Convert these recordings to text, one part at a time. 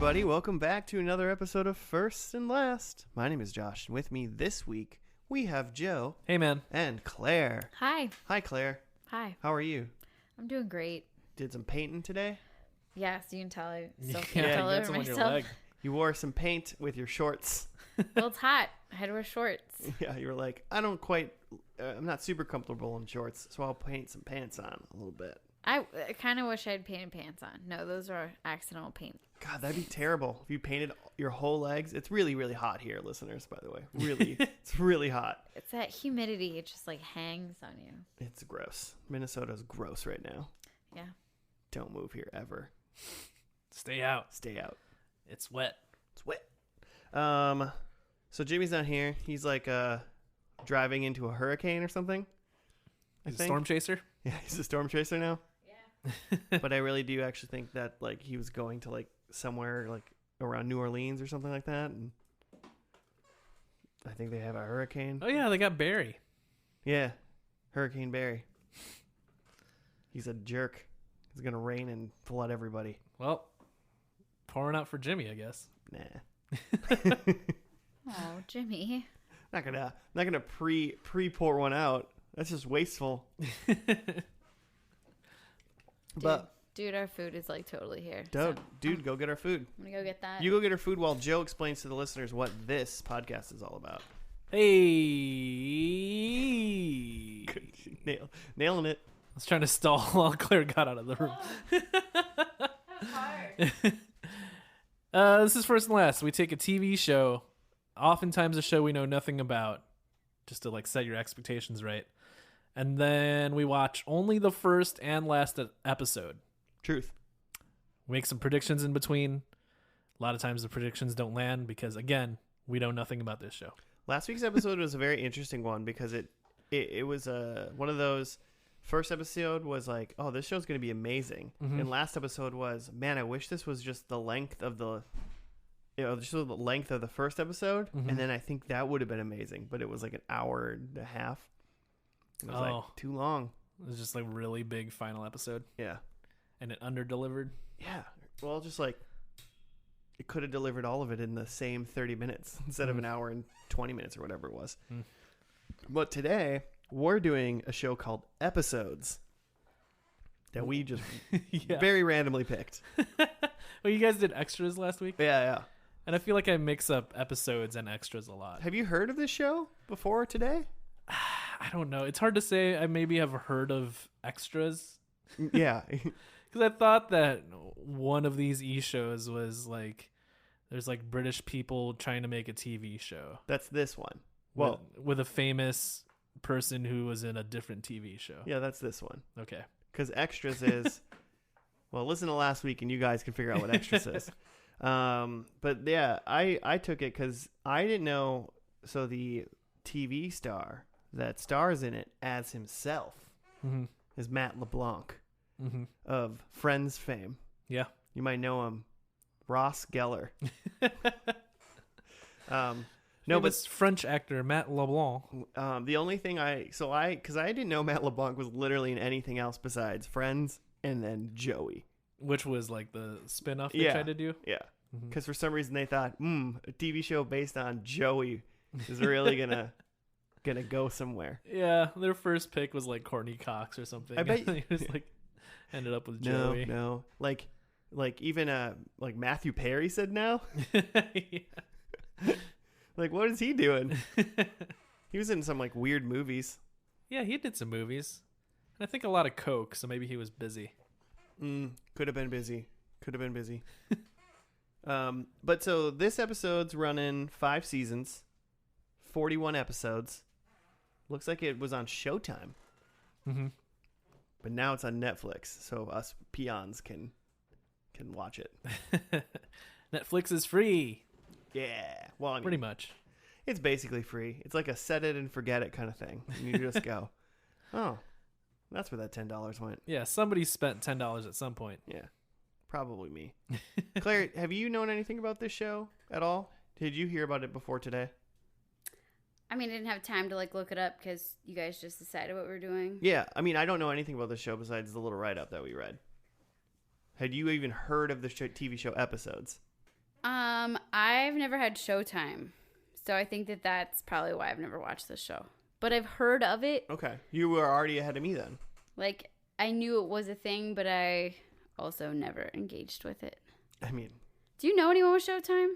everybody. Welcome back to another episode of First and Last. My name is Josh, and with me this week, we have Joe. Hey, man. And Claire. Hi. Hi, Claire. Hi. How are you? I'm doing great. Did some painting today? Yes, you can tell I still Yeah, can't tell you got over some on your myself. leg. You wore some paint with your shorts. Well, it's hot. I had to wear shorts. Yeah, you were like, I'm not super comfortable in shorts, so I'll paint some pants on a little bit. I kind of wish I had painted pants on. No, those are accidental paint. God, that'd be terrible if you painted your whole legs. It's really, really hot here, listeners, by the way. Really, it's really hot. It's that humidity. It just like hangs on you. It's gross. Minnesota's gross right now. Yeah. Don't move here ever. Stay out. Stay out. It's wet. It's wet. So Jimmy's not here. He's like driving into a hurricane or something. He's a storm chaser? Yeah, he's a storm chaser now. Yeah. But I really do actually think that like he was going to like somewhere like around New Orleans or something like that, and I think they have a hurricane. Oh, yeah, they got Barry. Yeah, Hurricane Barry. He's a jerk. It's gonna rain and flood everybody. Well, pouring out for Jimmy, I guess. Nah. Oh, Jimmy. Not gonna pre-pour one out. That's just wasteful. Dude, our food is like totally here. Dude, go get our food. I'm gonna go get that. You go get our food while Joe explains to the listeners what this podcast is all about. Hey. Nailing it. I was trying to stall while Claire got out of the room. This is First and Last. We take a TV show, oftentimes a show we know nothing about, just to like set your expectations right. And then we watch only the first and last episode. Truth. We make some predictions in between. A lot of times the predictions don't land because, again, we know nothing about this show. Last week's episode was a very interesting one because it was one of those. First episode was like, oh, this show's going to be amazing. Mm-hmm. And last episode was, man, I wish this was just the length of the first episode. Mm-hmm. And then I think that would have been amazing. But it was like an hour and a half. It was like too long. It was just like really big final episode. Yeah. And it under-delivered. Yeah. Well, just like it could have delivered all of it in the same 30 minutes instead of an hour and 20 minutes or whatever it was. Mm. But today we're doing a show called Episodes that we just very randomly picked. Well, you guys did extras last week? Yeah. And I feel like I mix up episodes and extras a lot. Have you heard of this show before today? I don't know. It's hard to say. I maybe have heard of extras. Yeah. Because I thought that one of these shows was like, there's like British people trying to make a TV show. That's this one. Well, with a famous person who was in a different TV show. yeah, that's this one. Okay. Because Extras is, well, listen to last week and you guys can figure out what Extras is. But yeah, I took it because I didn't know. So the TV star that stars in it as himself is Matt LeBlanc of Friends fame. Yeah. You might know him. Ross Geller. No, but French actor Matt Leblanc. The only thing because I didn't know Matt LeBlanc was literally in anything else besides Friends and then Joey, which was like the spinoff they tried to do. Yeah, because for some reason they thought, a TV show based on Joey is really gonna go somewhere. Yeah, their first pick was like Courtney Cox or something. I bet he was like ended up with Joey. No, like even like Matthew Perry said no. Yeah. Like, what is he doing? He was in some like weird movies. Yeah, he did some movies. I think a lot of coke, so maybe he was busy. Could have been busy. But so this episode's running 5 seasons, 41 episodes. Looks like it was on Showtime. But now it's on Netflix, so us peons can watch it. Netflix is free. Yeah. Well, I mean, pretty much. It's basically free. It's like a set it and forget it kind of thing. And you just go, oh, that's where that $10 went. Yeah, somebody spent $10 at some point. Yeah, probably me. Claire, have you known anything about this show at all? Did you hear about it before today? I mean, I didn't have time to like look it up because you guys just decided what we're doing. Yeah, I mean, I don't know anything about this show besides the little write-up that we read. Had you even heard of the TV show Episodes? I've never had Showtime, so I think that's probably why I've never watched this show. But I've heard of it. Okay. You were already ahead of me then. Like, I knew it was a thing, but I also never engaged with it. I mean, Do you know anyone with Showtime?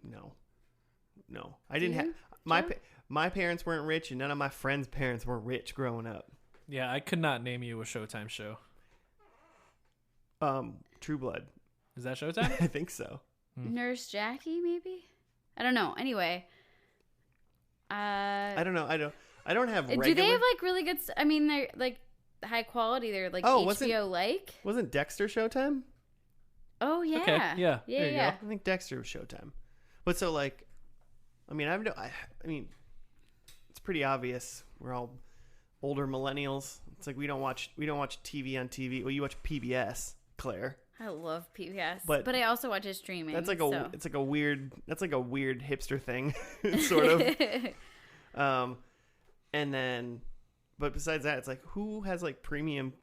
no. I didn't have my parents weren't rich, and none of my friends' parents were rich growing up. Yeah, I could not name you a Showtime show. True Blood. Is that Showtime? I think so. Nurse Jackie, maybe? I don't know. Anyway. I don't know. I don't have regular... Do they have, like, really good... I mean, they're, like, high quality. They're, like, HBO-like. Wasn't Dexter Showtime? Oh, yeah. Okay, yeah. Yeah, There you yeah. go. I think Dexter was Showtime. But so, like... I mean, I mean, it's pretty obvious. We're all older millennials. It's like we don't watch TV on TV. Well, you watch PBS, Claire. I love PBS, But but I also watch it streaming. That's like so. a weird hipster thing, sort of. And then, but besides that, it's like who has like premium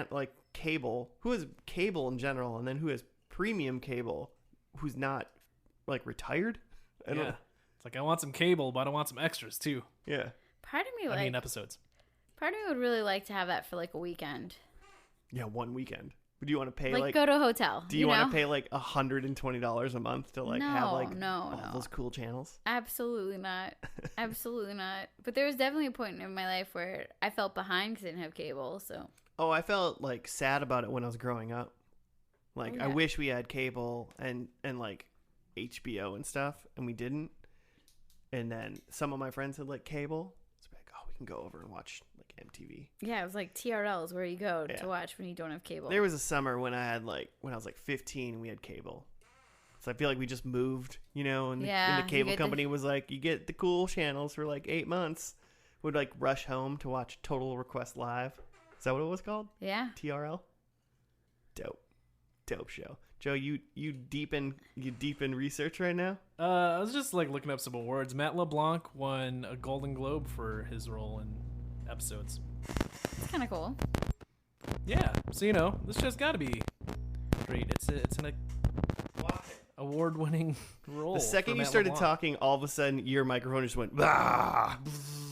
like cable? Who has cable in general, and then who has premium cable? Who's not like retired? I don't. Yeah. It's like I want some cable, but I want some extras too. Yeah. Part of me like episodes. Part of me would really like to have that for like a weekend. Yeah, one weekend. Would you want to pay like go to a hotel? Do you want to pay like $120 a month to like have like all those cool channels? Absolutely not. Absolutely not. But there was definitely a point in my life where I felt behind because I didn't have cable. So. Oh, I felt like sad about it when I was growing up. Like I wish we had cable and like HBO and stuff, and we didn't. And then some of my friends had like cable. It's like, oh, we can go over and watch like MTV. Yeah, it was like TRL is where you go to watch when you don't have cable. There was a summer when I was like 15 and we had cable. So I feel like we just moved, and the cable company was like, you get the cool channels for like 8 months. Would like rush home to watch Total Request Live. Is that what it was called? Yeah. TRL? Dope show. Joe, you deep in research right now? I was just like looking up some awards. Matt LeBlanc won a Golden Globe for his role in episodes. It's kind of cool. Yeah, so this show's got to be great. It's an award-winning role. The second you started talking, all of a sudden your microphone just went. Bah!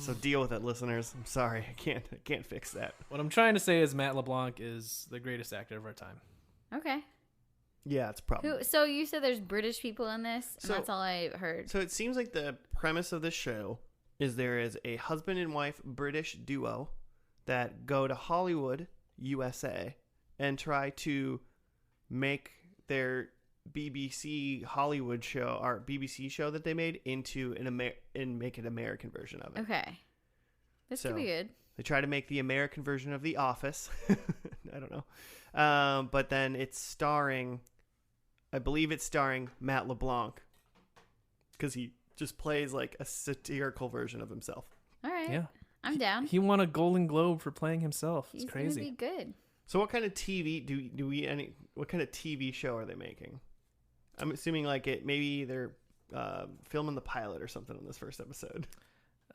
So deal with it, listeners. I'm sorry, I can't fix that. What I'm trying to say is Matt LeBlanc is the greatest actor of our time. Okay. Yeah, it's probably. So you said there's British people in this, and that's all I heard. So it seems like the premise of this show is there is a husband and wife British duo that go to Hollywood, USA, and try to make their BBC Hollywood show or BBC show that they made into and make an American version of it. Okay. This could be good. They try to make the American version of The Office. I don't know. But then I believe it's starring Matt LeBlanc because he just plays like a satirical version of himself. All right. Yeah. I'm down. He won a Golden Globe for playing himself. It's He's crazy. He's going to be good. So what kind of TV what kind of TV show are they making? I'm assuming like maybe they're filming the pilot or something on this first episode.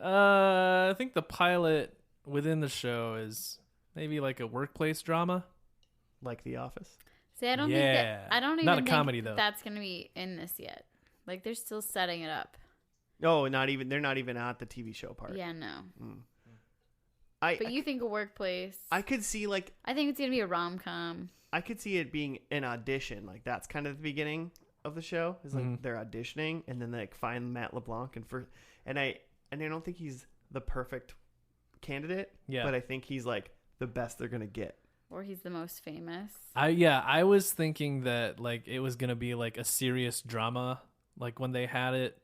I think the pilot within the show is maybe like a workplace drama. Like The Office? See, I don't think that. I don't even not a think comedy though. That's going to be in this yet. Like they're still setting it up. Oh, they're not even at the TV show part. Yeah, no. But you think a workplace? I could see like. I think it's going to be a rom-com. I could see it being an audition. Like that's kind of the beginning of the show. Is like they're auditioning and then they like find Matt LeBlanc and I don't think he's the perfect candidate. Yeah. But I think he's like the best they're gonna get. Or he's the most famous. I was thinking that like it was gonna be like a serious drama, like when they had it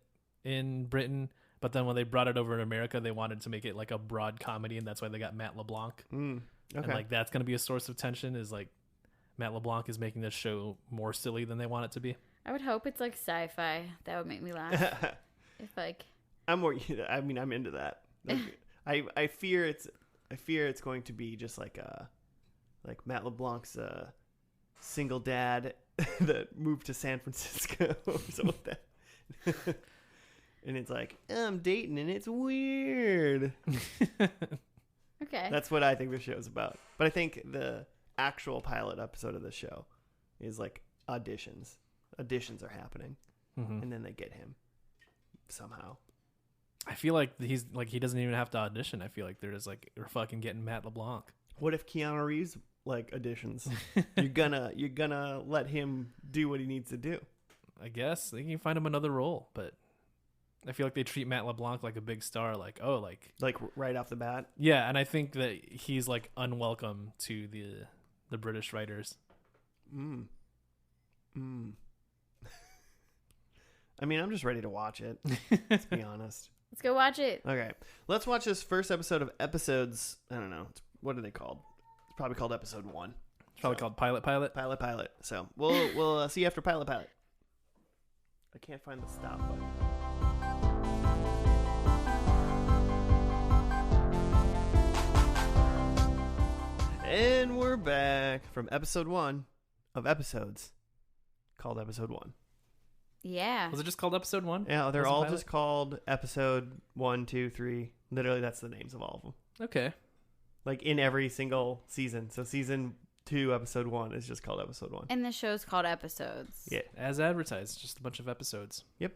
in Britain, but then when they brought it over in America, they wanted to make it like a broad comedy, and that's why they got Matt LeBlanc. Okay. And like that's gonna be a source of tension. Is like Matt LeBlanc is making this show more silly than they want it to be. I would hope it's like sci-fi. That would make me laugh. If like. I'm into that. Like, I fear it's going to be just like Matt LeBlanc's single dad that moved to San Francisco or something like that. And it's like, I'm dating and it's weird. Okay. That's what I think the show's about. But I think the actual pilot episode of the show is like auditions. Auditions are happening. and then they get him somehow. I feel like he doesn't even have to audition. I feel like they're just like, we're fucking getting Matt LeBlanc. What if Keanu Reeves like auditions? you're gonna let him do what he needs to do. I guess they can find him another role, but I feel like they treat Matt LeBlanc like a big star, like right off the bat. Yeah, and I think that he's like unwelcome to the British writers. I mean, I'm just ready to watch it. Let's be honest. Let's go watch it. Okay, let's watch this first episode of episodes. I don't know. What are they called? It's probably called episode 1. It's probably called Pilot. Pilot. So we'll see you after Pilot. I can't find the stop button. And we're back from episode 1 of episodes called episode 1. Yeah. Was it just called episode 1? Yeah, they're all just called episode 1, 2, 3. Literally, that's the names of all of them. Okay. Like in every single season. So season 2, episode 1 is just called episode 1. And the show's called Episodes. Yeah. As advertised, just a bunch of episodes. Yep.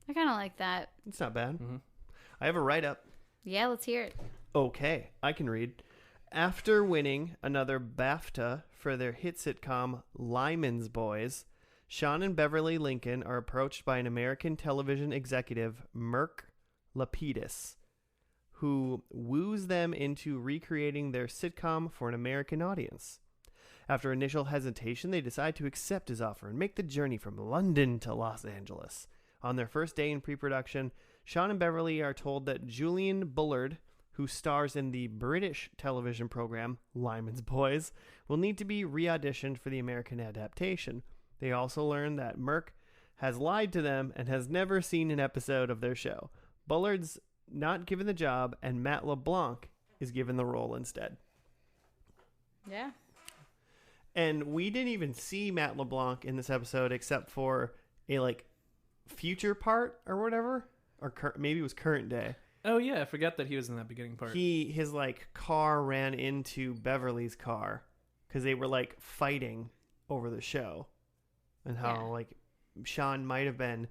I kind of like that. It's not bad. Mm-hmm. I have a write-up. Yeah, let's hear it. Okay, I can read. After winning another BAFTA for their hit sitcom Lyman's Boys, Sean and Beverly Lincoln are approached by an American television executive, Merc Lapidus, who woos them into recreating their sitcom for an American audience. After initial hesitation, they decide to accept his offer and make the journey from London to Los Angeles. On their first day in pre-production, Sean and Beverly are told that Julian Bullard, who stars in the British television program Lyman's Boys, will need to be re-auditioned for the American adaptation. They also learn that Merc has lied to them and has never seen an episode of their show. Bullard's not given the job, and Matt LeBlanc is given the role instead. Yeah. And we didn't even see Matt LeBlanc in this episode except for a future part or whatever, or maybe it was current day. Oh yeah, I forgot that he was in that beginning part. His car ran into Beverly's car because they were fighting over the show, and how Sean might have been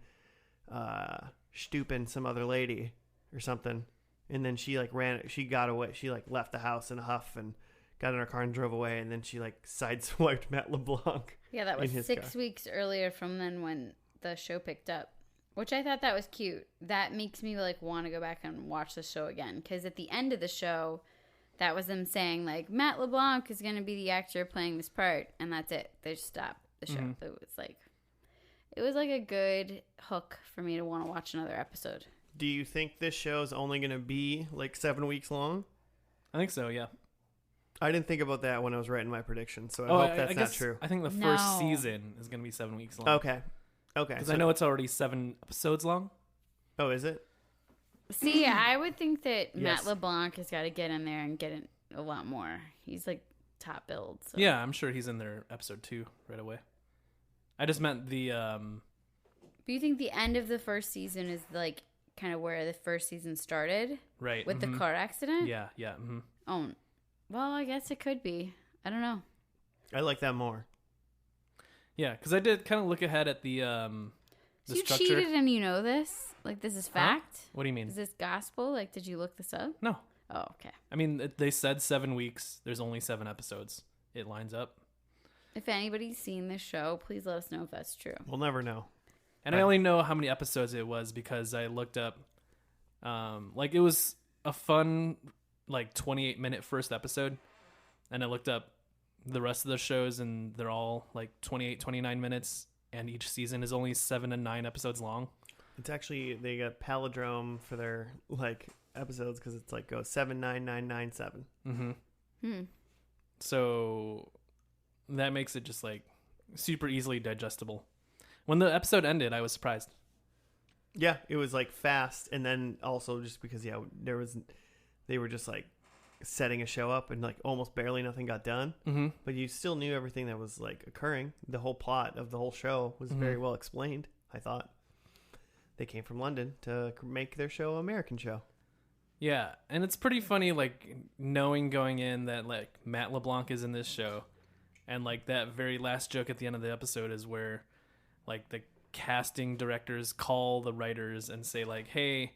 stooping some other lady or something, and then she got away. She left the house in a huff and got in her car and drove away, and then she sideswiped Matt LeBlanc. Yeah, that was 6 car. weeks earlier from then when the show picked up. Which I thought that was cute. That makes me want to go back and watch the show again. Because at the end of the show, that was them saying Matt LeBlanc is going to be the actor playing this part, and that's it. They just stopped the show. Mm-hmm. It was a good hook for me to want to watch another episode. Do you think this show is only going to be 7 weeks long? I think so. Yeah. I didn't think about that when I was writing my prediction, so I hope that's not true. I think the first season is going to be 7 weeks long. Okay. Because I know it's already 7 episodes long. Oh, is it? See, I would think that Matt LeBlanc has got to get in there and get in a lot more. He's top build. So. Yeah, I'm sure he's in there episode 2 right away. I just meant the... Do you think the end of the first season is kind of where the first season started? Right. With the car accident? Yeah. Mm-hmm. Oh, well, I guess it could be. I don't know. I like that more. Yeah, because I did kind of look ahead at the so you structure. cheated and you know this? This is fact? Huh? What do you mean? Is this gospel? Did you look this up? No. Oh, okay. I mean, they said 7 weeks. There's only 7 episodes. It lines up. If anybody's seen this show, please let us know if that's true. We'll never know. And I only know how many episodes it was because I looked up. It was a fun, 28-minute first episode. And I looked up the rest of the shows, and they're all 28, 29 minutes, and each season is only 7 and 9 episodes long. It's actually, they got palindrome for their episodes because it's goes 7 9 9 9 7. Mm-hmm. So that makes it just super easily digestible. When the episode ended, I was surprised. Yeah, it was fast, and then also just because they were just setting a show up, and almost barely nothing got done. Mm-hmm. But you still knew everything that was occurring. The whole plot of the whole show was very well explained. I thought they came from London to make their show an American show. Yeah, and it's pretty funny knowing going in that Matt LeBlanc is in this show, and that very last joke at the end of the episode is where the casting directors call the writers and say like, hey,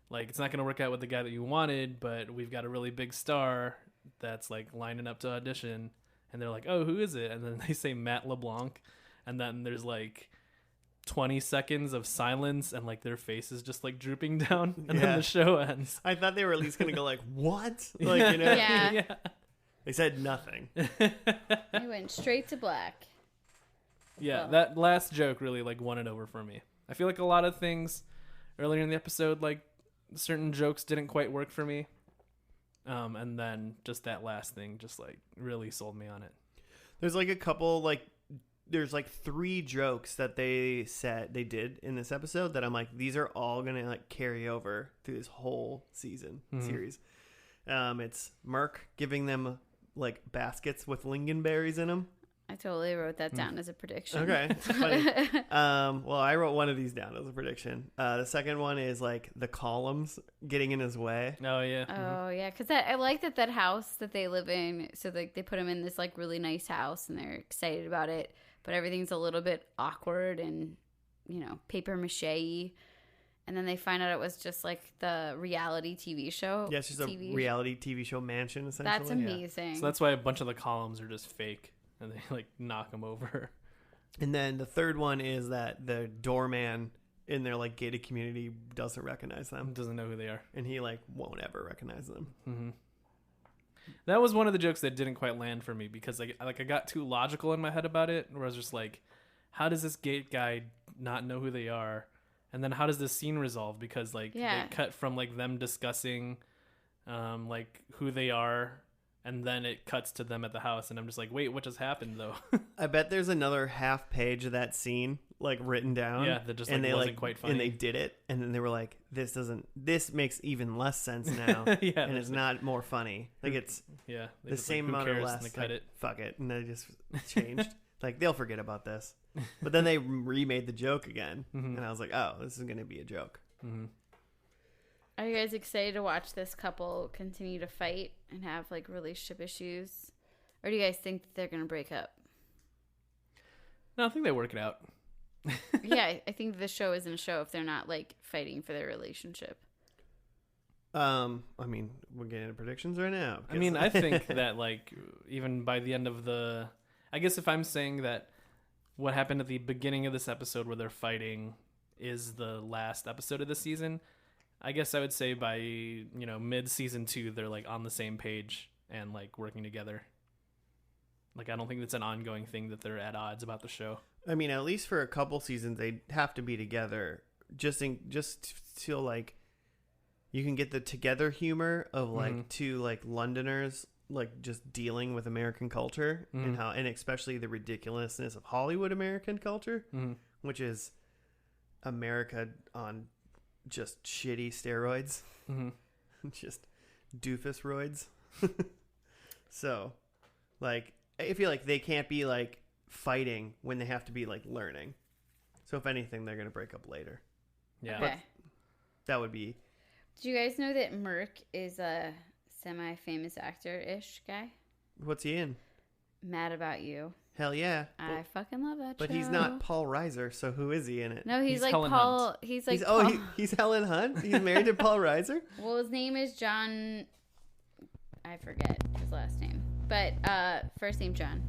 like it's not going to work out with the guy that you wanted, but we've got a really big star that's like lining up to audition. And they're like, oh, who is it? And then they say Matt LeBlanc. And then there's like 20 seconds of silence and like their face is just like drooping down. And then the show ends. I thought they were at least going to go like, what? Like, you know? Yeah. They said nothing. They went straight to black. Yeah, that last joke really like won it over for me. I feel like a lot of things earlier in the episode, like certain jokes didn't quite work for me. And then just that last thing just like really sold me on it. There's like a couple, like, there's like 3 jokes that they did in this episode that I'm like, these are all going to like carry over through this whole season series. It's Merc giving them like baskets with lingonberries in them. I totally wrote that down as a prediction. Okay, that's funny. Well, I wrote one of these down as a prediction. The second one is like the columns getting in his way. Oh yeah. Oh yeah, because I like that house that they live in. So like they put him in this like really nice house, and they're excited about it, but everything's a little bit awkward and paper mache. And then they find out it was just like the reality TV show. Yeah, it's just a reality TV show mansion essentially. That's amazing. Yeah. So that's why a bunch of the columns are just fake. And they like knock them over. And then the third one is that the doorman in their like gated community doesn't recognize them. Doesn't know who they are. And he like won't ever recognize them. Mm-hmm. That was one of the jokes that didn't quite land for me because I got too logical in my head about it. Where I was just like, how does this gate guy not know who they are? And then how does this scene resolve? Because like they cut from like them discussing like who they are. And then it cuts to them at the house, and I'm just like, wait, what just happened, though? I bet there's another half page of that scene, like, written down. Yeah, that just, and they, wasn't quite funny. And they did it, and then they were like, this makes even less sense now, yeah, and it's not more funny. Like, it's the same amount or less. And they cut it. Fuck it, and they just changed. Like, they'll forget about this. But then they remade the joke again, and I was like, oh, this is going to be a joke. Mm-hmm. Are you guys excited to watch this couple continue to fight and have like relationship issues? Or do you guys think that they're going to break up? No, I think they work it out. Yeah, I think the show isn't a show if they're not like fighting for their relationship. I mean, we're getting into predictions right now. I mean, I think that like even by the end of I guess if I'm saying that what happened at the beginning of this episode where they're fighting is the last episode of the season, I guess I would say by, mid season 2, they're like on the same page and like working together. Like, I don't think that's an ongoing thing that they're at odds about the show. I mean, at least for a couple seasons, they have to be together just till like you can get the together humor of like two like Londoners, like just dealing with American culture and especially the ridiculousness of Hollywood American culture, which is America on just shitty steroids, just doofus roids. So, like, I feel like they can't be like fighting when they have to be like learning. So, if anything, they're gonna break up later. Yeah, okay. That would be. Did you guys know that Merc is a semi-famous actor-ish guy? What's he in? Mad About You. Hell yeah! I fucking love that but show. He's not Paul Reiser, so who is he in it? No, he's like Helen Paul. Hunt. He's like he's Helen Hunt. He's married to Paul Reiser. Well, his name is John. I forget his last name, but first name John.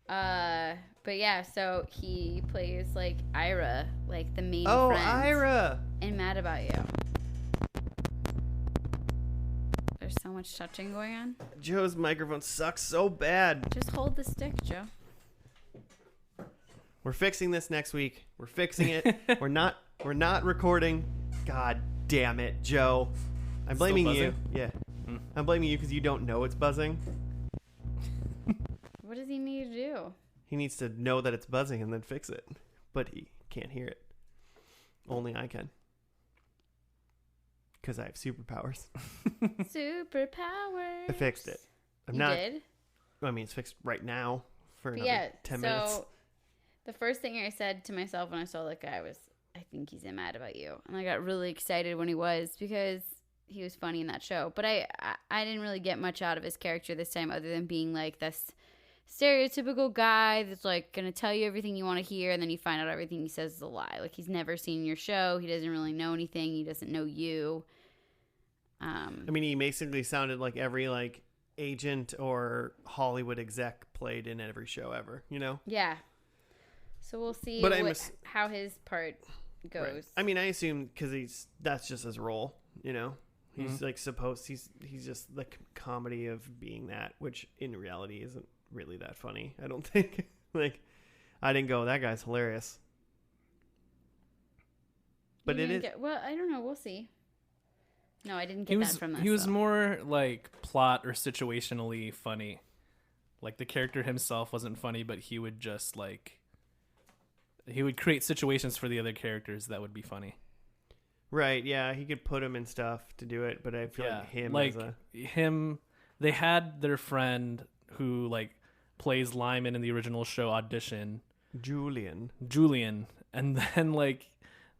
But yeah, so he plays like Ira, like the main friend. Ira! In Mad About You. There's so much touching going on. Joe's microphone sucks so bad. Just hold the stick, Joe. We're fixing this next week. We're fixing it. We're not recording. God damn it, Joe. I'm blaming you. Yeah. I'm blaming you because you don't know it's buzzing. What does he need to do? He needs to know that it's buzzing and then fix it. But he can't hear it. Only I can. Because I have superpowers. Superpowers. I fixed it. You did? I mean, it's fixed right now for another 10 minutes. So the first thing I said to myself when I saw that guy was, I think he's Mad About You. And I got really excited when he was because he was funny in that show. But I didn't really get much out of his character this time other than being like this stereotypical guy that's like gonna tell you everything you want to hear, and then you find out everything he says is a lie. Like he's never seen your show. He doesn't really know anything. He doesn't know you. I mean, he basically sounded like every like agent or Hollywood exec played in every show ever, you know? Yeah. So we'll see But how his part goes. Right. I mean, I assume because that's just his role, you know? He's like he's just the comedy of being that, which in reality isn't really that funny, I don't think. Like, I didn't go, that guy's hilarious. But well, I don't know. We'll see. No, I didn't get that from this. He was more like plot or situationally funny. Like the character himself wasn't funny, but he would just like he would create situations for the other characters that would be funny. Right, yeah, he could put him in stuff to do it, but I feel like him they had their friend who like plays Lyman in the original show audition, Julian, and then like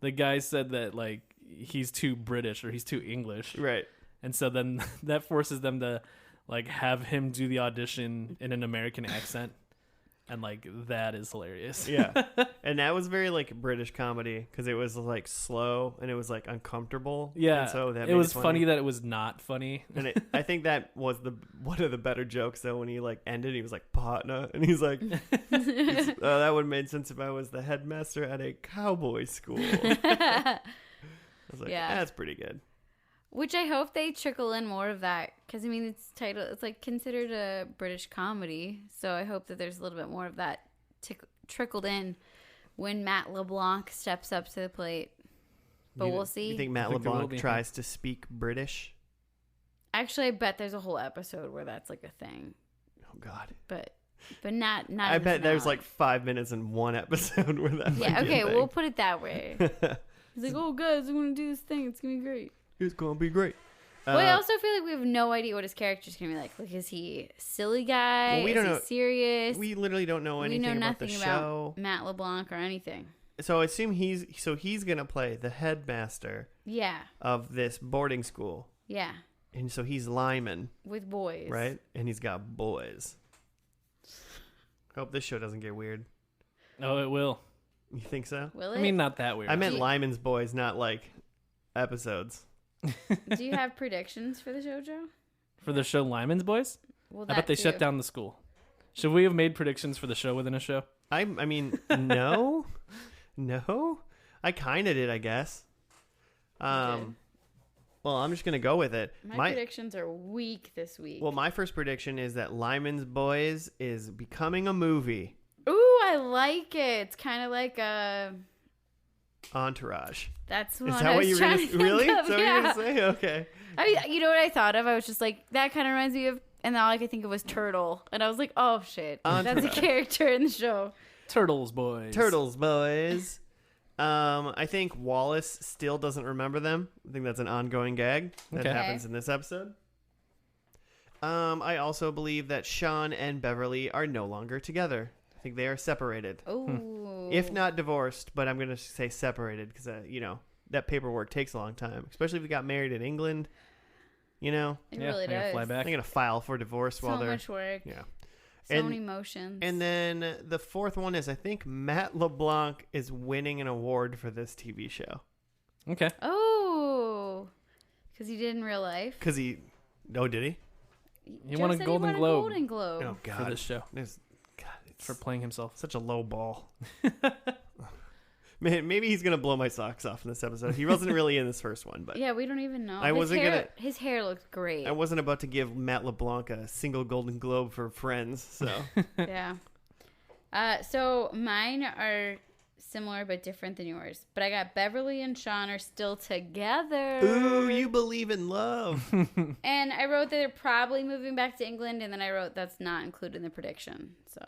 the guy said that like he's too British or he's too English. Right. And so then that forces them to like have him do the audition in an American accent. And like that is hilarious. Yeah. And that was very like British comedy because it was like slow and it was like uncomfortable. Yeah. And so that it was funny that it was not funny. And I think that was one of the better jokes though when he like ended. He was like partner and he's like, that would have made sense if I was the headmaster at a cowboy school. I was like, that's pretty good. Which I hope they trickle in more of that because I mean it's like considered a British comedy, so I hope that there's a little bit more of that trickled in when Matt LeBlanc steps up to the plate. But we'll see. You think Matt LeBlanc tries to speak British? Actually, I bet there's a whole episode where that's like a thing. Oh God! But not. I bet there's like 5 minutes in one episode where that. Yeah. Okay, we'll put it that way. He's like, "Oh, guys, I'm gonna do this thing. It's gonna be great." It's gonna be great. But I also feel like we have no idea what his character's gonna be like. Like, is he a silly guy? Well, we don't know. Serious? We literally don't know anything about the show. About Matt LeBlanc or anything. So I assume he's gonna play the headmaster. Yeah. Of this boarding school. Yeah. And so he's Lyman. With boys. Right? And he's got boys. Hope this show doesn't get weird. Oh, it will. You think so? Will it? I mean, not that weird. I meant Lyman's boys, not like episodes. Do you have predictions for the show, Joe? For the show Lyman's Boys? Well, I bet they shut down the school. Should we have made predictions for the show within a show? I mean, no. No? I kind of did, I guess. Well, I'm just going to go with it. My predictions are weak this week. Well, my first prediction is that Lyman's Boys is becoming a movie. Ooh, I like it. It's kind of like a... Entourage. That's what Is that what you were going to really? Is that what you were going to say? Okay. I mean, you know what I thought of? I was just like, that kind of reminds me of, and all I could think of was Turtle. And I was like, oh shit. That's a character in the show. Turtles Boys. I think Wallace still doesn't remember them. I think that's an ongoing gag that happens in this episode. I also believe that Sean and Beverly are no longer together. I think they are separated. Oh. If not divorced, but I'm going to say separated because, that paperwork takes a long time, especially if you got married in England, It really does. Fly back. They're going to file for divorce while they're... So much work. Yeah. So many emotions. And then the fourth one is I think Matt LeBlanc is winning an award for this TV show. Okay. Oh. Because he did in real life? Because he... Oh, did he? He won a Golden Globe. Oh, God. For this show. For playing himself. Such a low ball. Man, maybe he's going to blow my socks off in this episode. He wasn't really in this first one, but... Yeah, we don't even know. His hair looks great. I wasn't about to give Matt LeBlanc a single Golden Globe for Friends, so... Yeah. So mine are similar but different than yours. But I got Beverly and Sean are still together. Ooh, you believe in love. And I wrote that they're probably moving back to England, and then I wrote that's not included in the prediction, so...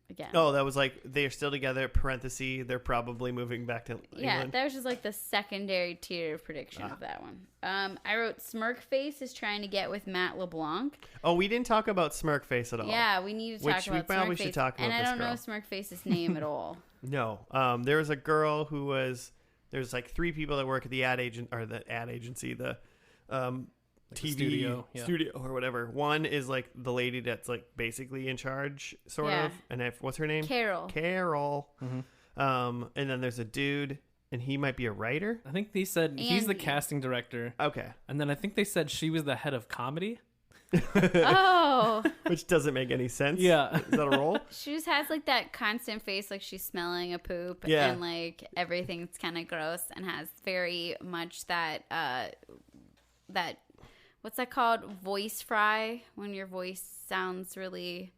Again. Oh, that was like they're still together. Parenthesis, they're probably moving back to England. Yeah, that was just like the secondary tier of prediction of that one. I wrote Smirkface is trying to get with Matt LeBlanc. Oh, we didn't talk about Smirkface at all. Yeah, we need to talk about Smirkface. Probably should talk about and I this don't girl. know Smirkface's name at all. No, there was a girl who was. There's like 3 people that work at the ad agency, the Like TV studio, studio or whatever. One is like the lady that's like basically in charge, sort Yeah. of. And what's her name? Carol. Carol. Mm-hmm. And then there's a dude, and he might be a writer. I think they said he's the Andy. casting director, Okay. and then I think they said she was the head of comedy. Oh, Which doesn't make any sense. Yeah. Is that a role? she just has like that constant face, like she's smelling a poop, Yeah. and like everything's kind of gross, and has very much that that what's that called? Voice fry, when your voice sounds really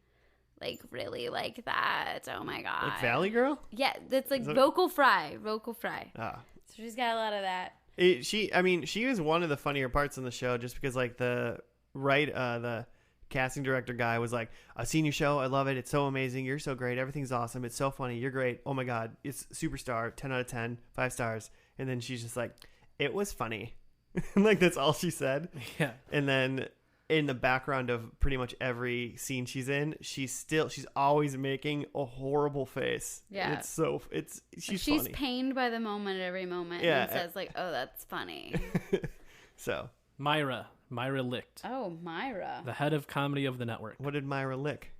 like that. Oh my god. Like Valley Girl? Yeah, that's like Is that- vocal fry. Vocal fry. Ah. So she's got a lot of that. She was one of the funnier parts in the show, just because like the casting director guy was like, I've seen your show, I love it, it's so amazing, you're so great, everything's awesome, it's so funny, you're great, oh my god, it's superstar, 10 out of 10, 5 stars. And then she's just like, it was funny. Like that's all she said. Yeah. And then in the background of pretty much every scene she's in, she's always making a horrible face. Yeah. She's She's funny. pained by the moment at every moment, Yeah. and says like, oh, that's funny. So Myra Licht, Oh, Myra. the head of comedy of the network. what did Myra lick?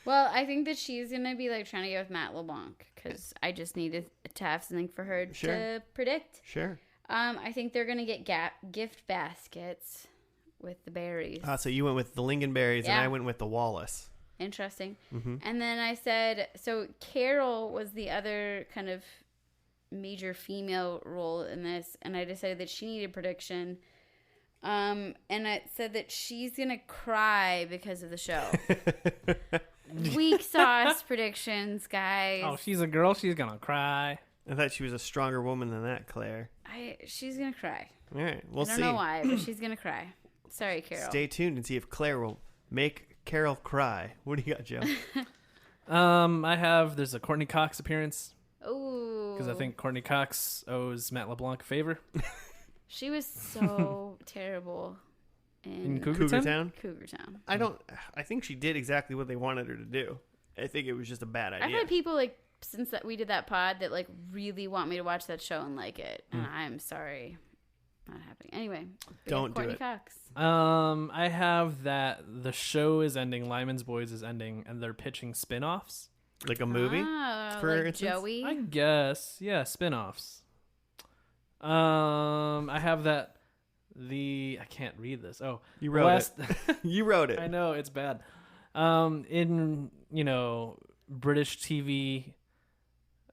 Well, I think that she's gonna be like trying to get with Matt LeBlanc, because I just needed to have something for her Sure. to predict. Sure. I think they're gonna get gift baskets with the berries. So you went with the lingonberries, and Yeah. I went with the Wallace. Interesting. Mm-hmm. And then I said, so Carol was the other kind of major female role in this, and I decided that she needed prediction. And it said that she's gonna cry because of the show. Weak sauce predictions, guys. Oh, she's a girl. She's gonna cry. I thought she was a stronger woman than that, Claire. She's gonna cry. All right, we'll I don't see. know why, but she's gonna cry. Sorry, Carol. Stay tuned and see if Claire will make Carol cry. What do you got, Joe? There's a Courtney Cox appearance, Ooh. because I think Courtney Cox owes Matt LeBlanc a favor. she was so terrible In in Cougar Town? Town? Cougar Town. I think she did exactly what they wanted her to do. I think it was just a bad idea. I've had people like since that we did that pod that like really want me to watch that show and like it, and I'm sorry, not happening. Anyway, Don't do Courtney it. Cox. I have that the show is ending, Lyman's Boys is ending, and they're pitching spin-offs. Like a movie? Oh, for like instance? Joey. I guess, yeah, spin-offs. I have that I can't read this. Oh, You wrote it. You wrote it. I know it's bad. In British TV,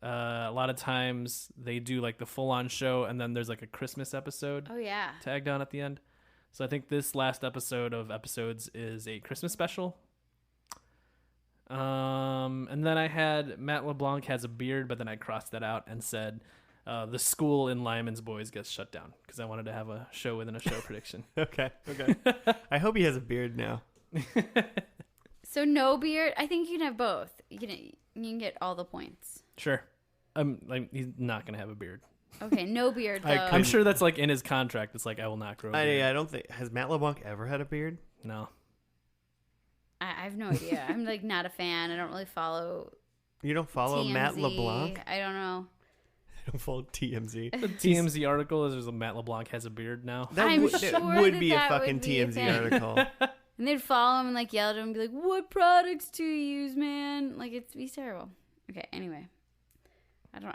a lot of times they do like the full-on show, and then there's like a Christmas episode Oh yeah. tagged on at the end. So I think this last episode of episodes is a Christmas special. And then I had Matt LeBlanc has a beard, but then I crossed that out and said the school in Lyman's Boys gets shut down, because I wanted to have a show within a show prediction. Okay. I hope he has a beard now. So no beard. I think you can have both. You can get all the points. Sure. He's not gonna have a beard. Okay, no beard though. I I'm sure that's like in his contract. It's like, I will not grow a beard. I don't think... Has Matt LeBlanc ever had a beard? No. I have no idea. I'm like not a fan. I don't really follow. You don't follow TMZ. Matt LeBlanc? I don't know. I don't follow TMZ. The TMZ article is there's a Matt LeBlanc has a beard now. That I'm would, sure that would that be a that would fucking be a TMZ thing. article. And they'd follow him and like yell at him and be like, "What products do you use, man?" Like he's terrible. Okay, anyway.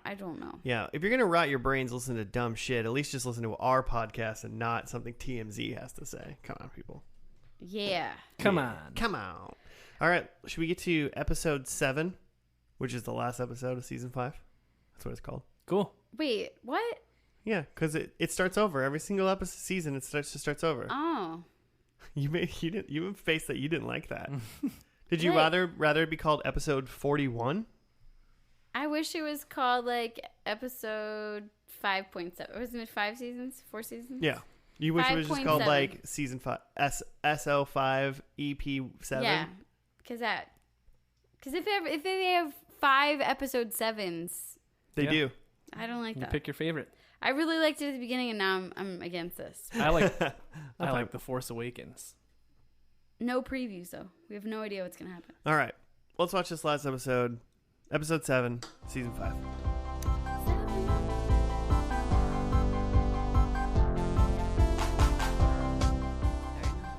I don't know. Yeah, if you're gonna rot your brains, listen to dumb shit. At least just listen to our podcast and not something TMZ has to say. Come on, people. Yeah. Come Yeah. on. Come on. All right, should we get to episode 7, which is the last episode of season 5? That's what it's called. Cool. Wait, what? Yeah, because it starts over every single episode season. It starts over. Oh. You have a face that you didn't like that. Did you What? rather it be called episode 41? I wish it was called like episode 5.7. Was it 5 seasons? 4 seasons? Yeah. You wish it was just called 5.7. like season 5 SO5 EP7? Yeah. Because if they have 5 episode 7s, They Yeah. do. I don't like You that. pick your favorite. I really liked it at the beginning, and now I'm against this. I like The Force Awakens. No previews though. We have no idea what's gonna happen. All right. Let's watch this last episode. Episode 7, season 5.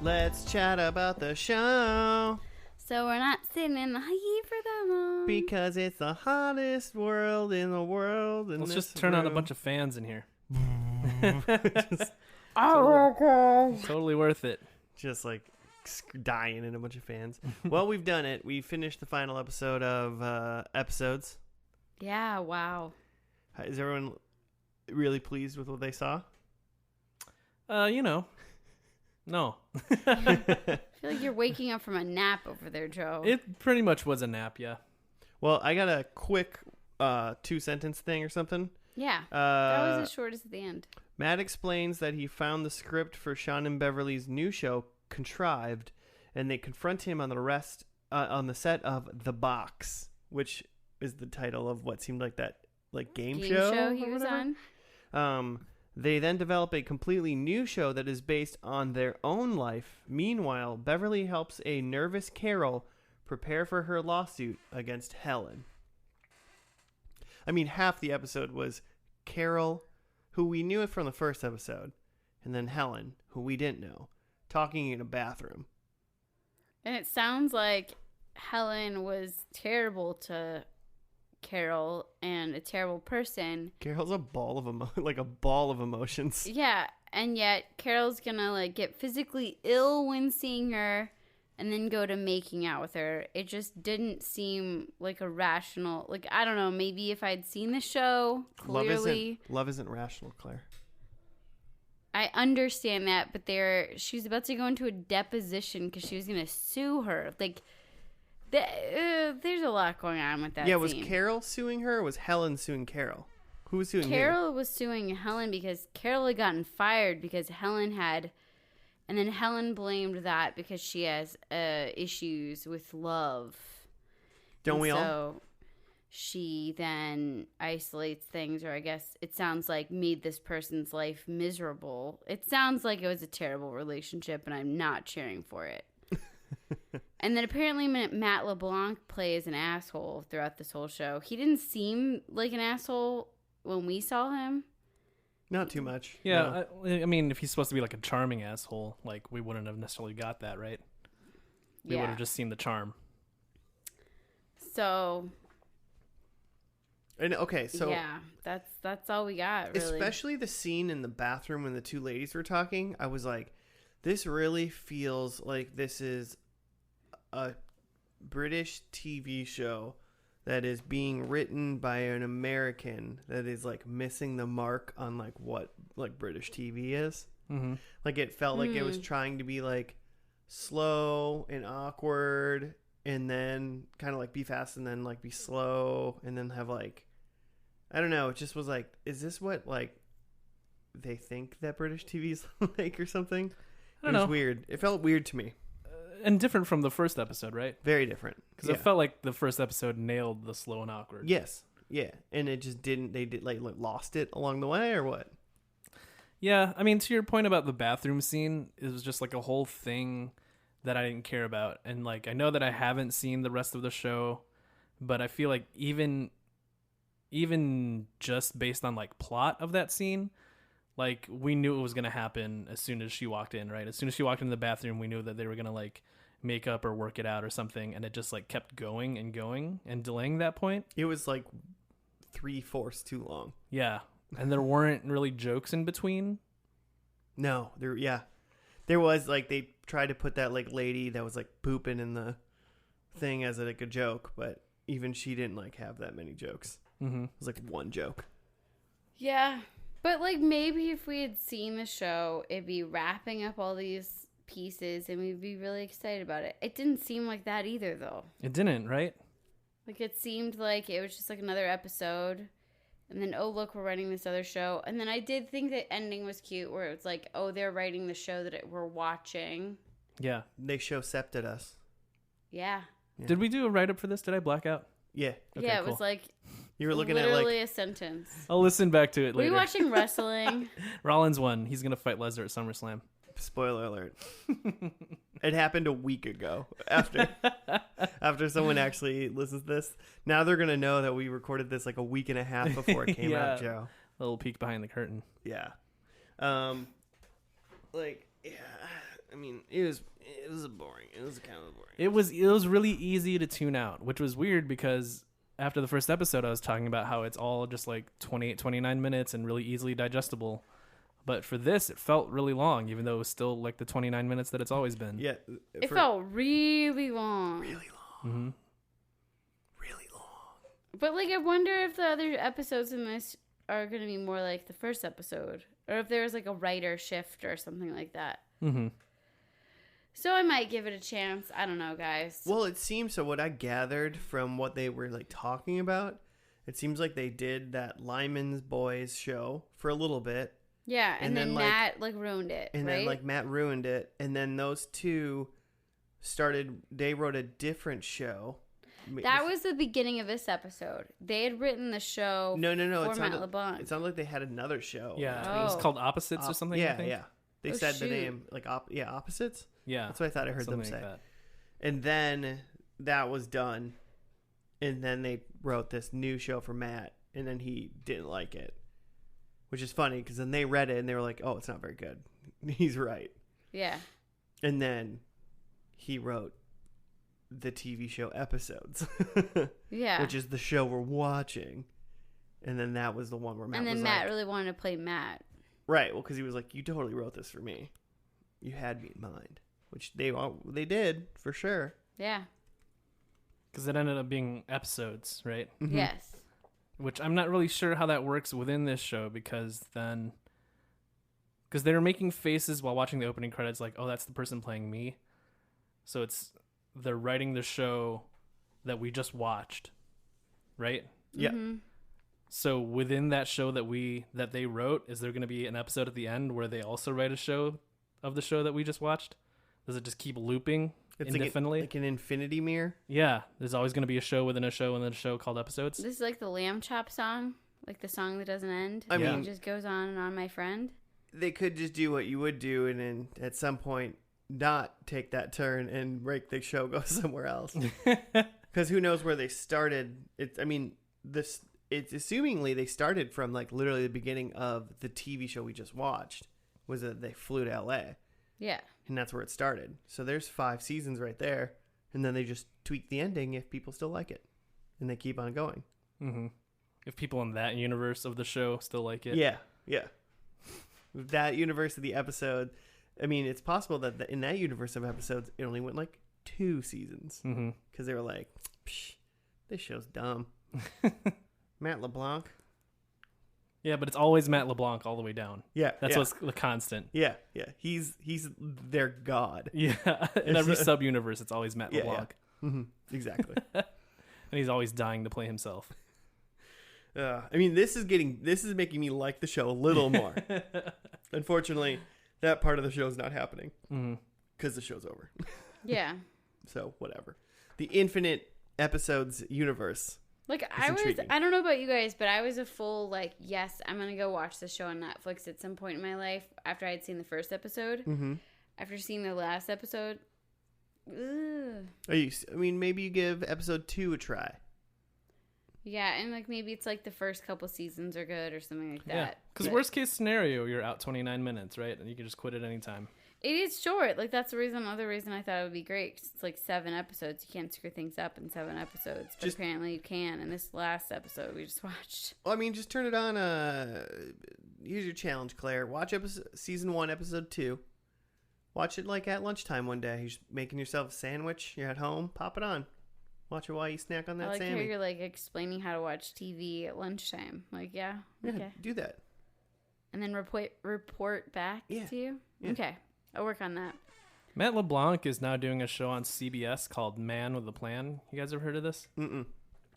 Let's chat about the show. So we're not sitting in the heat for that long. Because it's the hottest world in the world. Let's just turn on a bunch of fans in here. Totally worth it. Just like dying in a bunch of fans. Well, we've done it. We finished the final episode of episodes. Yeah, wow. Is everyone really pleased with what they saw? No. I feel like you're waking up from a nap over there, Joe. It pretty much was a nap, yeah. Well, I got a quick 2-sentence thing or something. Yeah, that was as short as the end. Matt explains that he found the script for Sean and Beverly's new show contrived, and they confront him on the set of The Box, which is the title of what seemed like that game show he was on. They then develop a completely new show that is based on their own life. Meanwhile, Beverly helps a nervous Carol prepare for her lawsuit against Helen. I mean, half the episode was Carol, who we knew from the first episode, and then Helen, who we didn't know, talking in a bathroom. And it sounds like Helen was terrible to Carol and a terrible person. Carol's a ball of emotions. Yeah, and yet Carol's gonna get physically ill when seeing her and then go to making out with her. It just didn't seem like a rational, I don't know, maybe if I'd seen the show clearly. Love isn't rational, Claire. I understand that, but she was about to go into a deposition because she was gonna sue her. There's a lot going on with that. Yeah, scene. was Carol suing her or was Helen suing Carol? Who was suing Carol was suing Helen because Carol had gotten fired because Helen had, and then Helen blamed that because she has issues with love. Don't we all? So she then isolates things, or I guess it sounds like made this person's life miserable. It sounds like it was a terrible relationship, and I'm not cheering for it. And then apparently Matt LeBlanc plays an asshole throughout this whole show. He didn't seem like an asshole when we saw him. Not too much. Yeah, no. I mean, if he's supposed to be a charming asshole, we wouldn't have necessarily got that, right? We would have just seen the charm. So... And okay, so... Yeah, that's all we got, really. Especially the scene in the bathroom when the two ladies were talking, I was like, this really feels like this is a British TV show that is being written by an American that is missing the mark on what British TV is. Mm-hmm. It felt like it was trying to be slow and awkward, and then kind of be fast, and then be slow, and then have I don't know. It just was is this what they think that British TV is or something? I don't know. It was weird. It felt weird to me. And different from the first episode, right? Very different. Because it felt like the first episode nailed the slow and awkward. Yes. Yeah. And it just didn't. They did lost it along the way, or what? Yeah. I mean, to your point about the bathroom scene, it was just a whole thing that I didn't care about. And I know that I haven't seen the rest of the show, but I feel like even just based on plot of that scene, we knew it was going to happen as soon as she walked in, right? As soon as she walked into the bathroom, we knew that they were going to make up or work it out or something. And it just kept going and going and delaying that point. It was 3/4 too long. Yeah. And there weren't really jokes in between. No, there was they tried to put that lady that was pooping in the thing as a joke, but even she didn't have that many jokes. Mm-hmm. It was one joke. Yeah. But maybe if we had seen the show, it'd be wrapping up all these pieces and we'd be really excited about it. It didn't seem like that either, though. It didn't, right? It seemed like it was just another episode. And then, oh, look, we're writing this other show. And then I did think the ending was cute, where it was oh, they're writing the show that we're watching. Yeah. They show septed us. Yeah. Did we do a write-up for this? Did I black out? Yeah. Okay, yeah, it cool. was you were looking literally at a sentence. I'll listen back to it later. Were you watching wrestling? Rollins won. He's going to fight Lesnar at SummerSlam. Spoiler alert. It happened a week ago after someone actually listens to this. Now they're going to know that we recorded this a week and a half before it came out, Joe. A little peek behind the curtain. Yeah. I mean, it was boring. It was kind of boring. It was really easy to tune out, which was weird because after the first episode, I was talking about how it's all just like 28, 29 minutes and really easily digestible. But for this, it felt really long, even though it was still like the 29 minutes that it's always been. Yeah. It felt really long. Really long. Mm-hmm. Really long. But like, I wonder if the other episodes in this are going to be more like the first episode, or if there was like a writer shift or something like that. Mm-hmm. So I might give it a chance. I don't know, guys. Well, it seems so. What I gathered from what they were like talking about, it seems like they did that Lyman's Boys show for a little bit. Yeah, and then like, Matt like ruined it. And right? then like Matt ruined it, and then those two started. They wrote a different show. That was the beginning of this episode. They had written the show. No. For Matt LeBlanc. It sounded like they had another show. Yeah, Oh. it was called Opposites or something. Yeah, I think. yeah. They Oh, said the shoot. name like opposites. Yeah, That's what I thought I heard them something say. like that. And then that was done, and then they wrote this new show for Matt, and then he didn't like it, which is funny because then they read it and they were like, "Oh, it's not very good." He's right. Yeah. And then he wrote the TV show episodes, Yeah. which is the show we're watching. And then that was the one where Matt and then was Matt like, really wanted to play Matt. right? Well, because he was like, "You totally wrote this for me. You had me in mind," which they did for sure. Yeah. Because it ended up being episodes, right? Mhm. Yes. Which I'm not really sure how that works within this show because they were making faces while watching the opening credits like, oh, that's the person playing me. So they're writing the show that we just watched, right? Yeah. Mm-hmm. So within that show that they wrote, is there going to be an episode at the end where they also write a show of the show that we just watched? Does it just keep looping indefinitely? like an infinity mirror. Yeah, there's always going to be a show within a show within a show called episodes. This is like the Lamb Chop song, like the song that doesn't end. I mean- it just goes on and on, my friend. They could just do what you would do, and then at some point not take that turn and break the show, go somewhere else. Because who knows where they started? It's assumingly they started from like literally the beginning of the TV show we just watched. Was that they flew to LA, Yeah. and that's where it started. So there's 5 seasons right there, and then they just tweak the ending if people still like it, and they keep on going. Mm-hmm. If people in that universe of the show still like it. Yeah. That universe of the episode, I mean, it's possible that in that universe of episodes, it only went like 2 seasons Mm-hmm. because they were like, Psh, this show's dumb. Matt LeBlanc. Yeah, but it's always Matt LeBlanc all the way down. Yeah, That's yeah. what's the constant. Yeah. He's their god. Yeah, in every sub-universe, it's always Matt Yeah, LeBlanc. Mm-hmm. Exactly. And he's always dying to play himself. I mean, this is making me like the show a little more. Unfortunately, that part of the show is not happening because the show's over. Yeah. So whatever. The infinite episodes universe. Like, intriguing. I don't know about you guys, but I was a full, like, yes, I'm going to go watch this show on Netflix at some point in my life after I had seen the first episode. Mm-hmm. After seeing the last episode, ugh. Maybe you give episode 2 a try. Yeah, and, like, maybe it's, like, the first couple seasons are good or something like Yeah, that. because But worst case scenario, you're out 29 minutes, right? And you can just quit at any time. it is short. Like, that's the other reason I thought it would be great. 'Cause it's, like, 7 episodes. You can't screw things up in 7 episodes. But apparently you can. And this last episode we just watched. Well, I mean, just turn it on. Here's your challenge, Claire. Watch season 1, episode 2. Watch it like at lunchtime one day. You're just making yourself a sandwich. You're at home. Pop it on. Watch it while you snack on I that like how Sammy. you're, like, explaining how to watch TV at lunchtime. Like, yeah, Yeah, okay. do that. And then report back Yeah. to you? Yeah. Okay. I'll work on that. Matt LeBlanc is now doing a show on CBS called Man with a Plan. You guys ever heard of this? Mm-mm.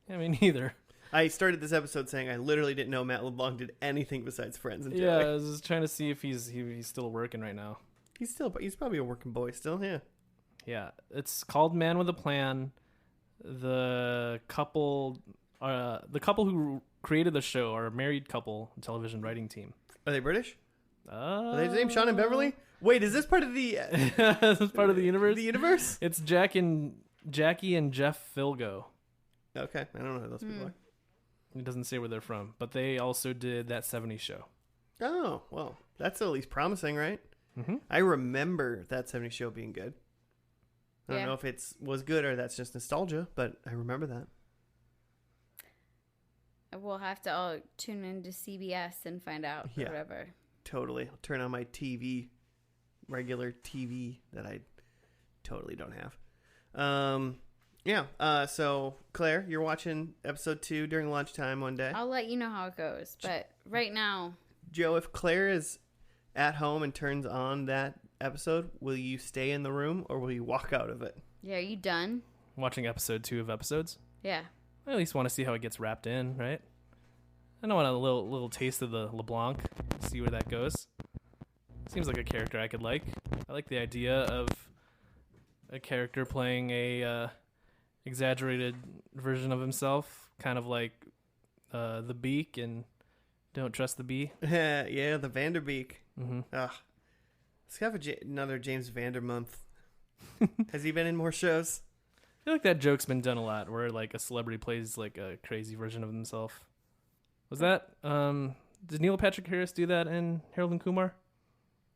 I mean, neither. I started this episode saying I literally didn't know Matt LeBlanc did anything besides Friends and Yeah, I Joey. was just trying to see if he's still working right now. He's probably a working boy still. Yeah. Yeah, it's called Man with a Plan. The couple who created the show are a married couple, television writing team. Are they British? Are they named Sean and Beverly? Wait, is this part of the This is part of the universe. The universe? It's Jackie and Jeff Filgo. Okay, I don't know who those people are. It doesn't say where they're from, but they also did That 70s Show. Oh, well, that's at least promising, right? Mm-hmm. I remember that 70s show being good. I don't Yeah. know if it was good or that's just nostalgia, but I remember that. We'll have to all tune into CBS and find out Yeah. or whatever. Totally. I'll turn on my TV, regular TV that I totally don't have. So Claire, you're watching episode 2 during lunchtime one day. I'll let you know how it goes. But right now, Joe, if Claire is at home and turns on that episode, will you stay in the room or will you walk out of it? yeah, are you done? Watching episode 2 of episodes. Yeah. I at least want to see how it gets wrapped in, right? I don't want a little taste of the LeBlanc. See where that goes. Seems like a character I could like. I like the idea of a character playing a exaggerated version of himself, kind of like the Beak and Don't Trust the Bee. Yeah, the Vanderbeek. Mm-hmm. Let's have another James Vandermonth. Has he been in more shows? I feel like that joke's been done a lot, where like a celebrity plays like a crazy version of himself. Was that did Neil Patrick Harris do that in Harold and Kumar?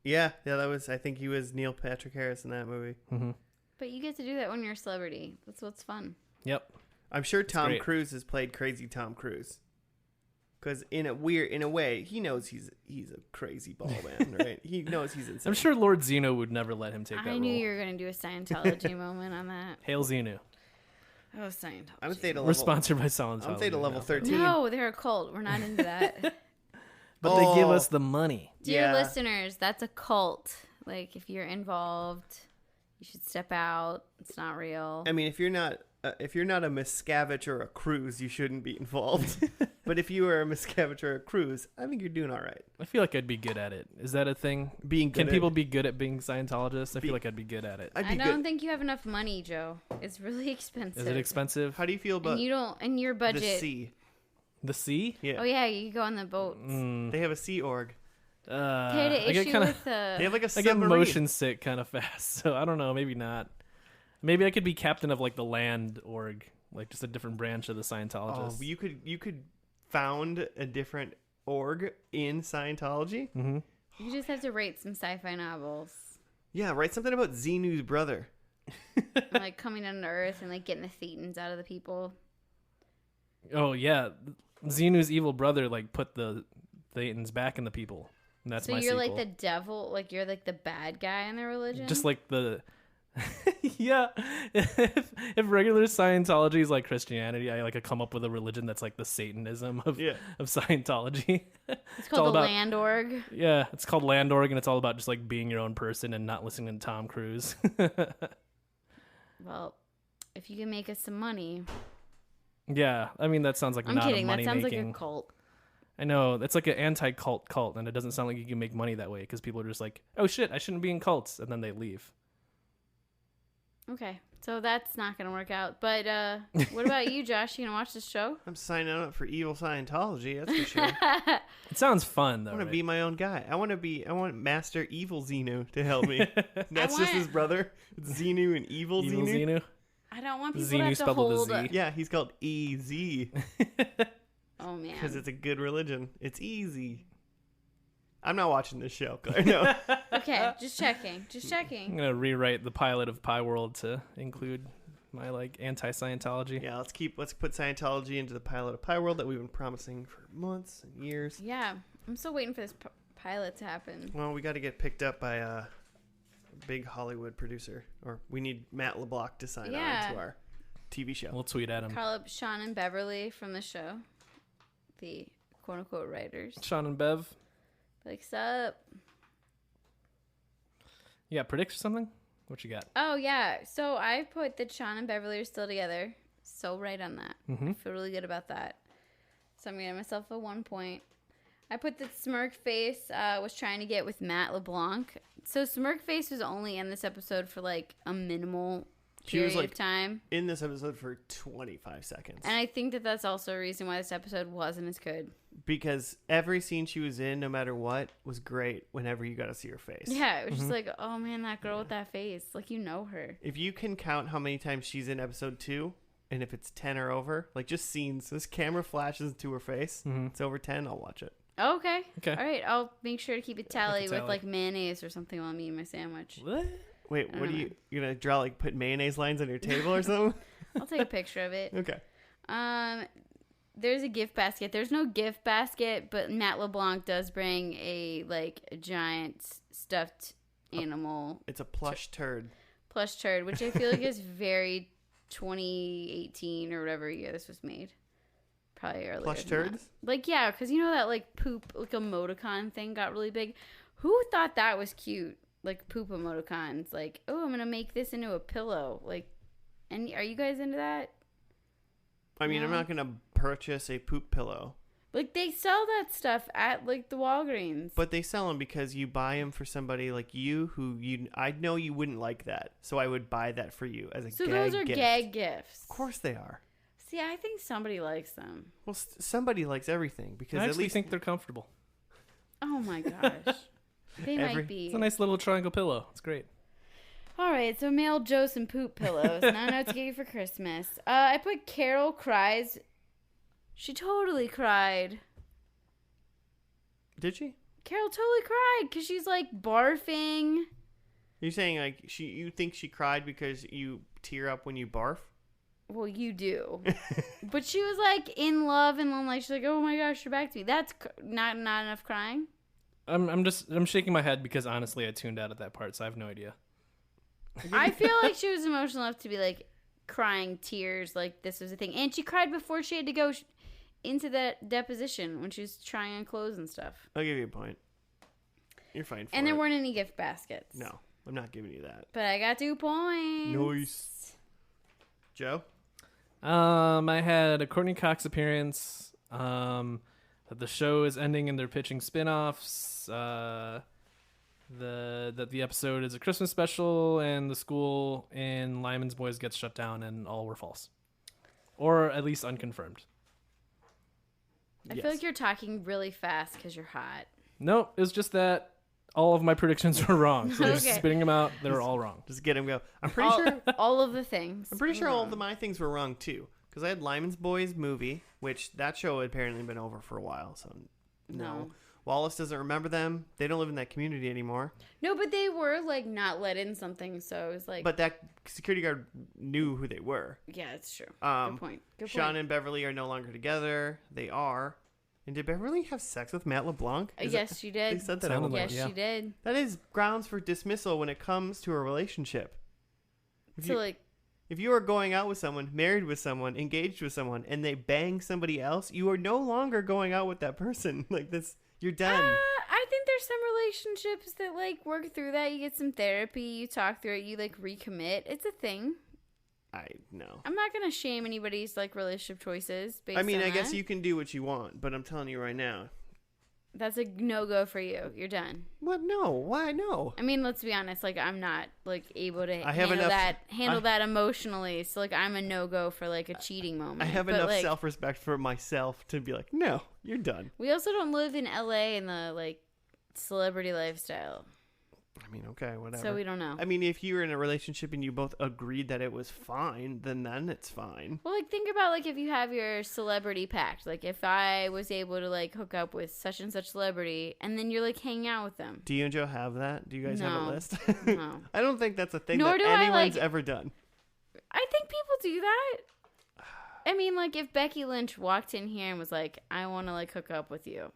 Yeah, that was. I think he was Neil Patrick Harris in that movie. Mm-hmm. But you get to do that when you're a celebrity. That's what's fun. Yep. I'm sure Tom great. Cruise has played crazy Tom Cruise. Because in a way, he knows he's a crazy ball man, right? He knows he's insane. I'm sure Lord Zeno would never let him take that I knew role. you were going to do a Scientology moment on that. Hail Zeno. Oh, Scientology. I'm Theta We're level. sponsored by Scientology. I'm Theta level now. 13. No, they're a cult. We're not into that. But they give us the money. Dear Yeah. listeners, that's a cult. Like, if you're involved, you should step out. It's not real. I mean, if you're not a Miscavige or a Cruise, you shouldn't be involved. But if you are a Miscavige or a Cruise, I think you're doing all right. I feel like I'd be good at it. Is that a thing? Being good Can at- people be good at being Scientologists? I feel like I'd be good at it. I'd I be don't good. think you have enough money, Joe. It's really expensive. Is it expensive? How do you feel about And you don't, and your the budget. sea? The sea? Yeah, Oh yeah, you go on the boats. they have a sea org. They had I an get issue kind of with They have like a I get submarine. motion sick kind of fast, so I don't know. Maybe not. Maybe I could be captain of like the land org, like just a different branch of the Oh, Scientologists. you could found a different org in Scientology. Mm-hmm. You just have to rate some sci-fi novels, Yeah, write something about Xenu's brother. like coming down to Earth and like getting the thetans out of the people. Oh yeah, Xenu's evil brother like put the Thetans back in the people. And that's So my you're sequel. like the devil, like you're like the bad guy in the religion. Just like the yeah. If regular Scientology is like Christianity, I like come up with a religion that's like the Satanism of Yeah. Scientology. it's called all the about- Land Org. Yeah, it's called Land Org, and it's all about just like being your own person and not listening to Tom Cruise. Well, if you can make us some money, Yeah, I mean that sounds like I'm not kidding. a That money sounds making. like a cult. I know it's like an anti-cult cult, and it doesn't sound like you can make money that way because people are just like, "Oh shit, I shouldn't be in cults," and then they leave. Okay, so that's not gonna work out. But what about you, Josh? You gonna watch this show? I'm signing up for evil Scientology. That's for sure. It sounds fun though. I want to right? be my own guy. I want Master Evil Xenu to help me. That's just want- his brother. It's Xenu and Evil, Evil Xenu. Xenu. I don't want people Xenu to have to spelled with a hold. Z. Yeah, he's called EZ Oh man. because it's a good religion. It's easy. I'm not watching this show, Claire. No. Okay, just checking. Just I'm checking. gonna rewrite the pilot of Pie World to include my like anti-Scientology. Yeah, let's put Scientology into the pilot of Pie World that we've been promising for months and years. Yeah, I'm still waiting for this pilot to happen. Well, we got to get picked up by a big Hollywood producer, or we need Matt LeBlanc to sign Yeah. on to our TV show. We'll tweet at him. Call up Sean and Beverly from the show, the quote unquote writers. Sean and Bev. Like, sup? Yeah, predict something. What you got? Oh yeah. So I put that Sean and Beverly are still together. So right on that. Mhm. I feel really good about that. So I'm gonna give myself a 1 point. I put that Smirk Face was trying to get with Matt LeBlanc. So Smirk Face was only in this episode for like a minimal She was, period like, of time. In this episode for 25 seconds. And I think that that's also a reason why this episode wasn't as good. Because every scene she was in, no matter what, was great whenever you got to see her face. Yeah, it was just like, oh man, that girl with that face. Like, you know her. If you can count how many times she's in episode 2, and if it's 10 or over, like just scenes, this camera flashes to her face, Mhm. it's over 10, I'll watch it. Okay. Okay. All right. I'll make sure to keep a tally with tally. like mayonnaise or something while I'm eating my sandwich. What? Wait, I what don't are you gonna draw? Like put mayonnaise lines on your table or something? I'll take a picture of it. Okay. There's a gift basket. There's no gift basket, but Matt LeBlanc does bring a giant stuffed animal It's a plush turd. which I feel like is very 2018 or whatever year this was made. Probably earlier. Plush than that. turds? Like, yeah, because you know that like poop, like emoticon thing got really big. Who thought that was cute? Like poop emoticons. Like, oh, I'm gonna make this into a pillow. Like, and are you guys into that? I mean, I'm No. not gonna purchase a poop pillow, Like they sell that stuff at like the Walgreens. but they sell them because you buy them for somebody like you I know you wouldn't like that, so I would buy that for you as a So gag those are gift. gag gifts. Of course they are. See, I think somebody likes them. Well, somebody likes everything because I at actually least think they're comfortable. Oh my gosh. They might be. It's a nice little triangle pillow. It's great. All right, so male Joe some poop pillows. Now I know what to get you for Christmas. I put Carol cries. She totally cried. Did she? Carol totally cried because she's like barfing. You're saying like you think she cried because you tear up when you barf? Well, you do. But she was like in love and then like she's like, oh my gosh, you're back to me. That's not enough crying. I'm shaking my head because honestly I tuned out at that part, so I have no idea. I feel like she was emotional enough to be like crying tears like this was a thing. And she cried before she had to go into that deposition when she was trying on clothes and stuff. I'll give you a point. You're fine for And there it. weren't any gift baskets. No, I'm not giving you that. But I got 2 points. Nice. Joe? I had a Courtney Cox appearance. That the show is ending and they're pitching spin-offs. That the episode is a Christmas special and the school in Lyman's Boys gets shut down and all were false. Or at least unconfirmed. I feel like you're talking really fast because you're hot. Nope, it was just that all of my predictions were wrong. So just Okay. spitting them out, they were all wrong. Just get him go. I'm pretty sure. All of the things. I'm pretty were sure all wrong. of my things were wrong too. Because I had Lyman's Boys movie, which that show had apparently been over for a while. So no. Wallace doesn't remember them. They don't live in that community anymore. No, but they were like not let in something, so it was like. But that security guard knew who they were. Yeah, it's true. Um, Good point. Good Sean point. and Beverly are no longer together. They are. And did Beverly have sex with Matt LeBlanc? Yes, she did. They said that. Sounded Yes, like- yeah. she did. That is grounds for dismissal when it comes to a relationship. So like, If you are going out with someone, married with someone, engaged with someone, and they bang somebody else, you are no longer going out with that person. Like this, you're done. I think there's some relationships that like work through that. You get some therapy, you talk through it, you like recommit. It's a thing. I know. I'm not gonna shame anybody's like relationship choices. Based I mean, on I guess that. you can do what you want, but I'm telling you right now. That's a no go for you. You're done. What? No. Why? No. I mean, let's be honest. Like, I'm not like able to I have handle that emotionally. So like, I'm a no go for like a cheating moment. I have But, enough like, self-respect for myself to be like, no, you're done. We also don't live in LA in the like celebrity lifestyle, I mean, okay, whatever. so we don't know. I mean, if you were in a relationship and you both agreed that it was fine, then it's fine. Well, like think about like if you have your celebrity pact. Like if I was able to like hook up with such and such celebrity, and then you're like hanging out with them. Do you and Joe have that? Do you guys have a No. list? No. I don't think that's a thing Nor that do I, anyone's like- ever done. I think people do that. I mean, like if Becky Lynch walked in here and was like, "I want to like hook up with you,"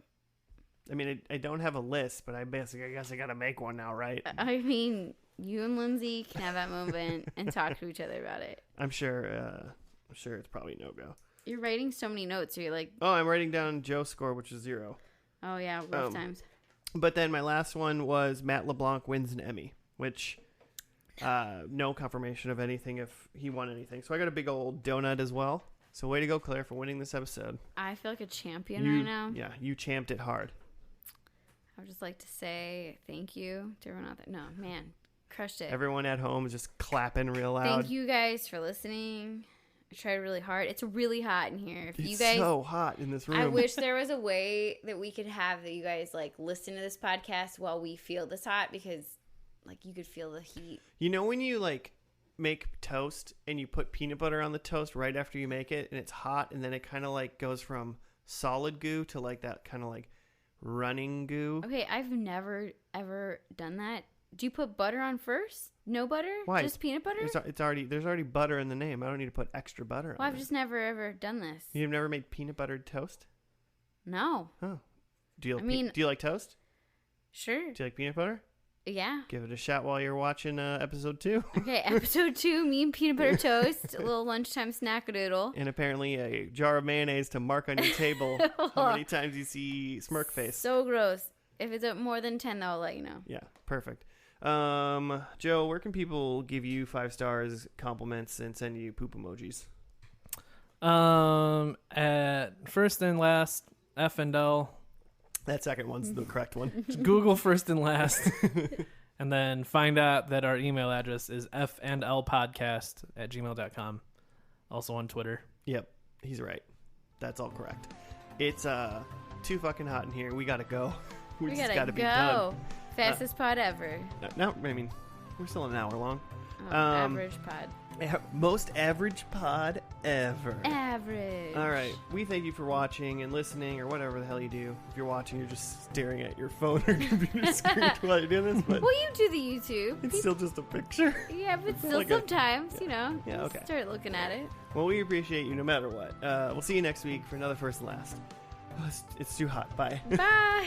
I mean, I don't have a list, but I guess I got to make one now, right? I mean, you and Lindsay can have that moment and talk to each other about it. I'm sure it's probably no go. You're writing so many notes. So you're like, Oh, I'm writing down Joe's score, which is 0. "Oh yeah, rough Um, times." But then my last one was Matt LeBlanc wins an Emmy, which no confirmation of anything if he won anything. So I got a big old donut as well. So way to go, Claire, for winning this episode. I feel like a champion right now. Yeah, you champed it hard. I would just like to say thank you to everyone out there. No, man, crushed it. Everyone at home is just clapping real loud. Thank you guys for listening. I tried really hard. It's really hot in here. If It's you guys, so hot in this room. I wish there was a way that we could have that you guys like listen to this podcast while we feel this hot, because like you could feel the heat. You know when you like make toast and you put peanut butter on the toast right after you make it and it's hot and then it kind of like goes from solid goo to like that kind of like running goo. Okay, I've never ever done that. Do you put butter on first? No butter? Why? Just peanut butter? There's already butter in the name. I don't need to put extra butter Well, on I've just never ever done this. You've never made peanut buttered toast? No. Oh. Do you like toast? Sure. Do you like peanut butter? Yeah. Give it a shot while you're watching episode 2. Okay, episode 2, me and peanut butter toast, a little lunchtime snackadoodle. And apparently a jar of mayonnaise to mark on your table how many times you see smirk face. So gross. If it's up more than 10, though, I'll let you know. Yeah, perfect. Joe, where can people give you 5 stars, compliments, and send you poop emojis? At first and last, F and L. That second one's the correct one. Google first and last. And then find out that our email address is fnlpodcast@gmail.com. Also on Twitter. Yep, he's right. That's all correct. It's too fucking hot in here. We gotta go. We just gotta be done. Fastest pod ever. No, I mean, we're still an hour long. Average pod. Most average pod ever. Average. All right. We thank you for watching and listening, or whatever the hell you do. If you're watching, you're just staring at your phone or computer screen while you're doing this. But well, you do the YouTube. It's still just a picture. Yeah, but still like sometimes, you know. Yeah, okay. Start looking at it. Well, we appreciate you no matter what. We'll see you next week for another First and Last. Oh, it's too hot. Bye. Bye.